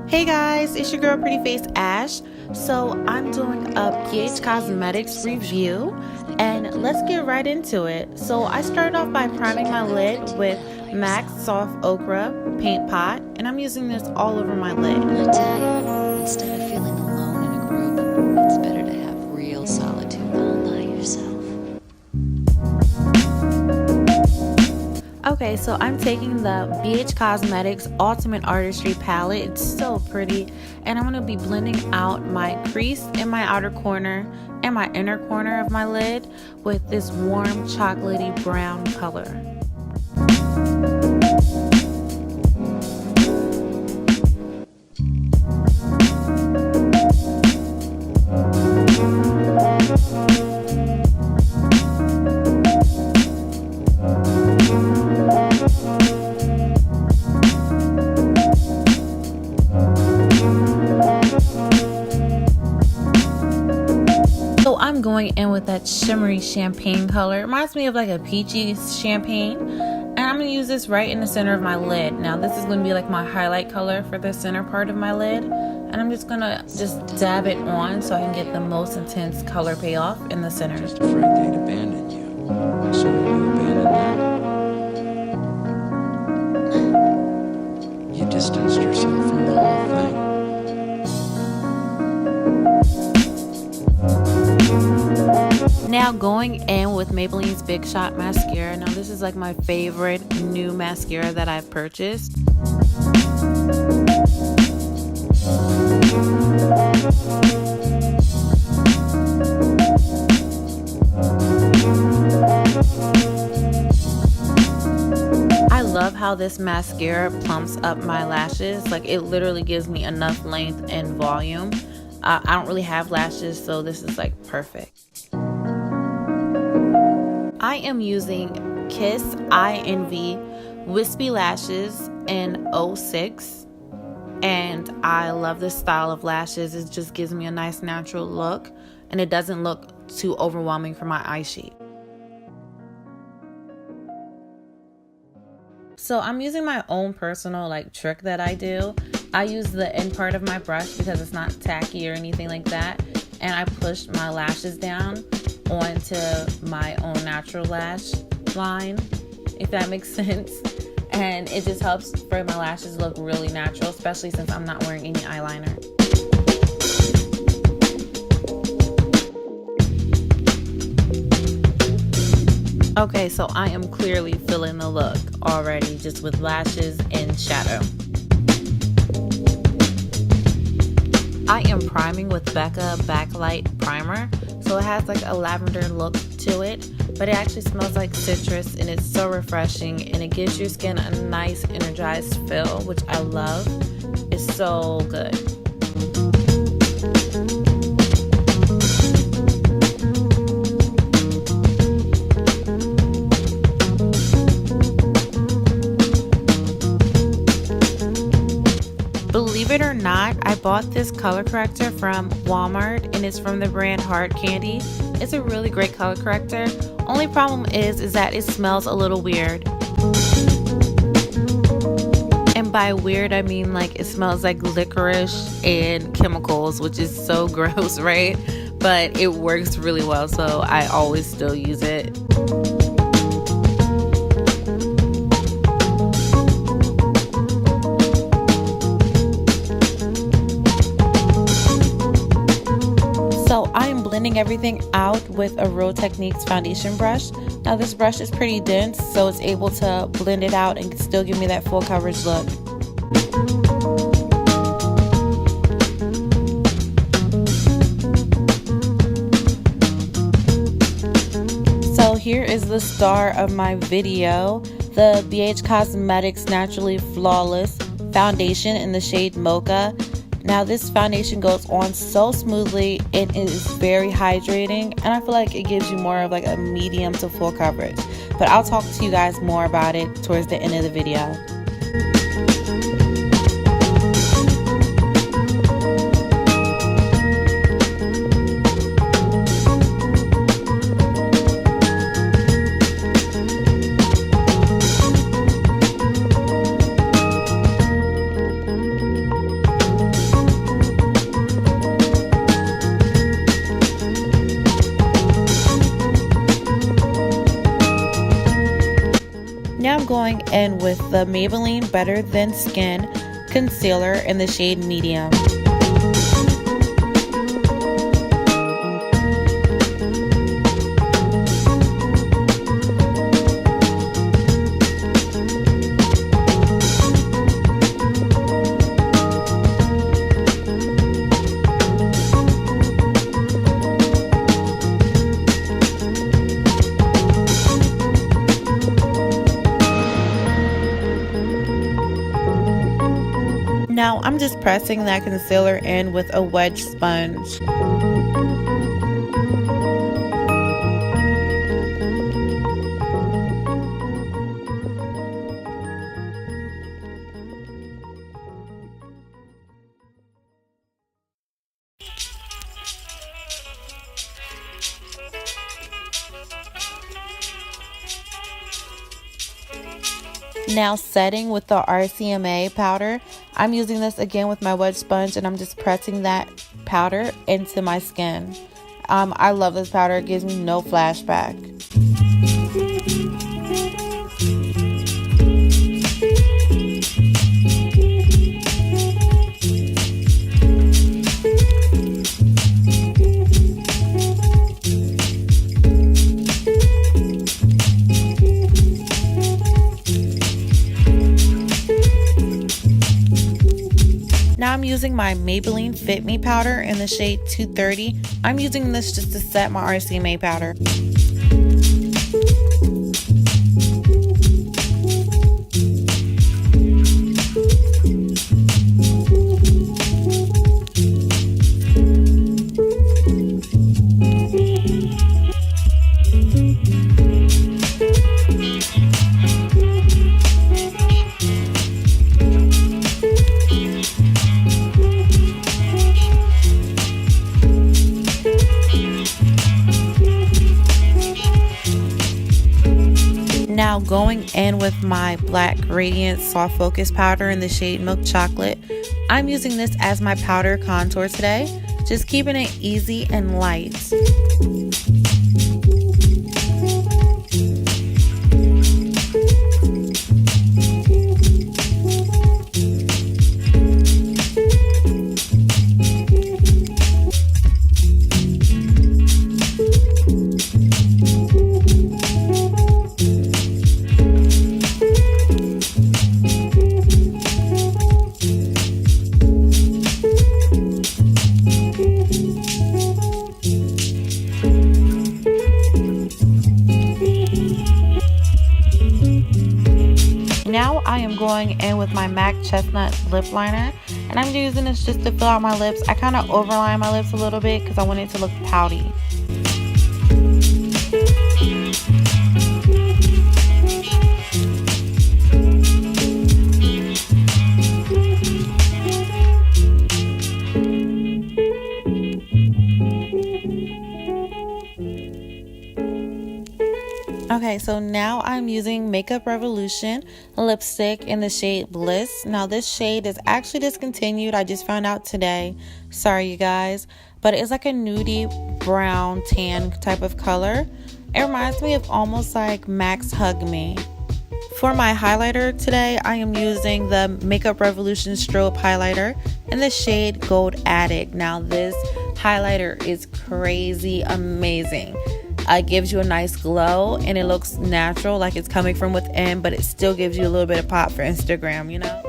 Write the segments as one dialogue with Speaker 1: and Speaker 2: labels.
Speaker 1: Hey guys, it's your girl Pretty Face Ash. So I'm doing a BH Cosmetics review and let's get right into it. So I started off by priming my lid with MAC Soft Ochre Paint Pot, and I'm using this all over my lid.
Speaker 2: I tell you, instead of feeling alone in a group, it's better to have real solitude all by yourself.
Speaker 1: Okay, so I'm taking the BH Cosmetics Ultimate Artistry palette. It's so pretty, and I'm going to be blending out my crease in my outer corner and my inner corner of my lid with this warm chocolatey brown color. I'm going in with that shimmery champagne color. It reminds me of like a peachy champagne, and I'm going to use this right in the center of my lid. Now this is going to be like my highlight color for the center part of my lid, and I'm just going to dab it on so I can get the most intense color payoff in the center.
Speaker 3: Just afraid they'd abandon you, so you abandoned them. You distanced yourself from the whole thing.
Speaker 1: Now going in with Maybelline's Big Shot mascara. Now this is like my favorite new mascara that I've purchased. I love how this mascara plumps up my lashes. Like it literally gives me enough length and volume. I don't really have lashes, so this is like perfect. I am using Kiss I Envy Wispy Lashes in 06, and I love this style of lashes. It just gives me a nice natural look, and it doesn't look too overwhelming for my eye shape. So I'm using my own personal trick that I do. I use the end part of my brush because it's not tacky or anything like that, and I push my lashes down onto my own natural lash line, if that makes sense, and it just helps for my lashes look really natural, especially since I'm not wearing any eyeliner. Okay, so I am clearly feeling the look already just with lashes and shadow. I am priming with Becca Backlight Primer. So it has like a lavender look to it, but it actually smells like citrus, and it's so refreshing, and it gives your skin a nice energized feel, which I love. It's so good. Believe it or not, I bought this color corrector from Walmart, and it's from the brand Hard Candy. It's a really great color corrector. Only problem is that it smells a little weird. And by weird, I mean like it smells like licorice and chemicals, which is so gross, right? But it works really well, so I always still use it. So I'm blending everything out with a Real Techniques foundation brush. Now this brush is pretty dense, so it's able to blend it out and still give me that full coverage look. So here is the star of my video, the BH Cosmetics Naturally Flawless Foundation in the shade Mocha. Now this foundation goes on so smoothly, and it is very hydrating, and I feel like it gives you more of like a medium to full coverage. But I'll talk to you guys more about it towards the end of the video. in with the Maybelline Better Than Skin Concealer in the shade Medium. Now I'm just pressing that concealer in with a wedge sponge. Now setting with the RCMA powder, I'm using this again with my wedge sponge and I'm just pressing that powder into my skin. I love this powder, it gives me no flashback. Now I'm using my Maybelline Fit Me Powder in the shade 230. I'm using this just to set my RCMA powder. Now going in with my black Radiance soft focus powder in the shade Milk Chocolate. I'm using this as my powder contour today, just keeping it easy and light. Now I am going in with my MAC Chestnut lip liner, and I'm using this just to fill out my lips. I kind of overline my lips a little bit because I want it to look pouty. Okay, so now I'm using Makeup Revolution lipstick in the shade Bliss. Now this shade is actually discontinued. I just found out today. Sorry, you guys. But it's like a nudie brown tan type of color. It reminds me of almost like MAC's Hug Me. For my highlighter today, I am using the Makeup Revolution Strobe highlighter in the shade Gold Addict. Now this highlighter is crazy amazing. It gives you a nice glow and it looks natural, like it's coming from within, but it still gives you a little bit of pop for Instagram, you know?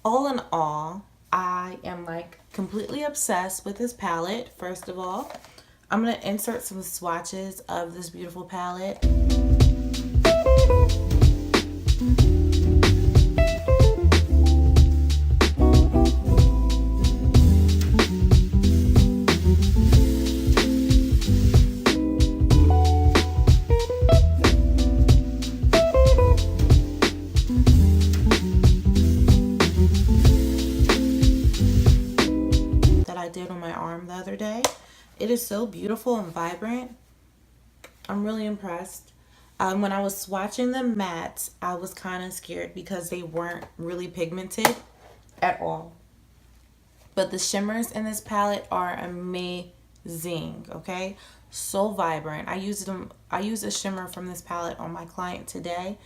Speaker 1: All in all, I am like completely obsessed with this palette. First of all, I'm going to insert some swatches of this beautiful palette. so beautiful and vibrant. I'm really impressed. When I was swatching the mattes, I was kind of scared because they weren't really pigmented at all. But the shimmers in this palette are amazing, okay? So vibrant. I used a shimmer from this palette on my client today,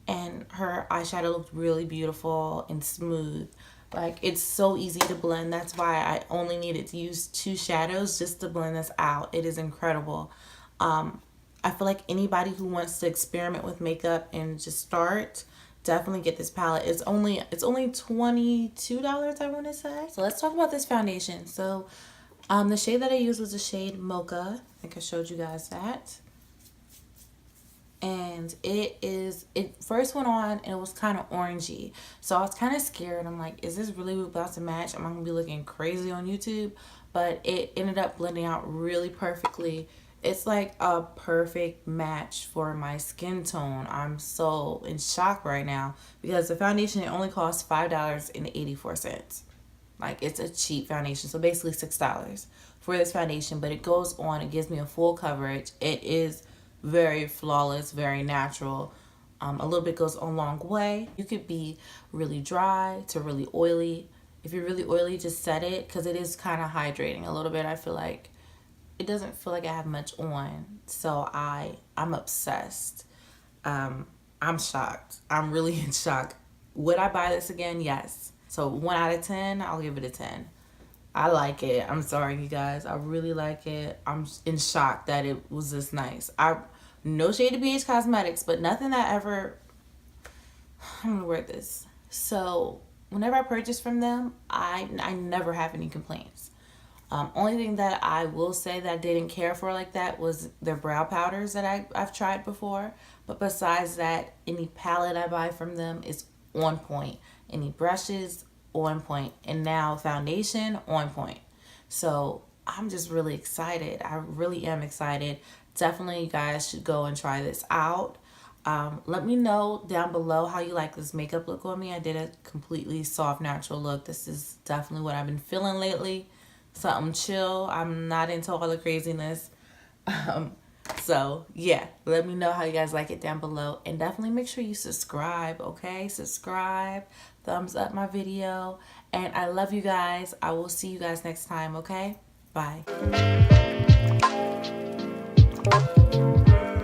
Speaker 1: and her eyeshadow looked really beautiful and smooth. Like, it's so easy to blend. That's why I only needed to use 2 shadows just to blend this out. It is incredible. I feel like anybody who wants to experiment with makeup and just start, definitely get this palette. It's only $22, I want to say. So let's talk about this foundation. So the shade that I used was the shade Mocha. I think I showed you guys that. And it first went on and it was kind of orangey. So I was kind of scared. I'm like, is this really about to match? Am I going to be looking crazy on YouTube? But it ended up blending out really perfectly. It's like a perfect match for my skin tone. I'm so in shock right now because the foundation, it only costs $5.84. Like, it's a cheap foundation. So basically $6 for this foundation, but it goes on. It gives me a full coverage. It is very flawless, very natural. A little bit goes a long way. You could be really dry to really oily. If you're really oily, just set it because it is kind of hydrating a little bit. I feel like it doesn't feel like I have much on, so I'm obsessed. I'm shocked. I'm really in shock. Would I buy this again? Yes. So 1 out of 10, I'll give it a 10. I like it. I'm sorry, you guys. I really like it. I'm in shock that it was this nice. No shade to BH Cosmetics, but nothing that ever... I'm gonna wear this. So whenever I purchase from them, I never have any complaints. Only thing that I will say that I didn't care for like that was their brow powders that I've tried before. But besides that, any palette I buy from them is on point. Any brushes, on point. And now foundation, on point. So I'm just really excited. I really am excited. Definitely you guys should go and try this out. Let me know down below how you like this makeup look on me. I did a completely soft, natural look. This is definitely what I've been feeling lately. Something chill. I'm not into all the craziness. So yeah, let me know how you guys like it down below, and definitely make sure you subscribe, okay? Subscribe, thumbs up my video, and I love you guys. I will see you guys next time, okay? Bye.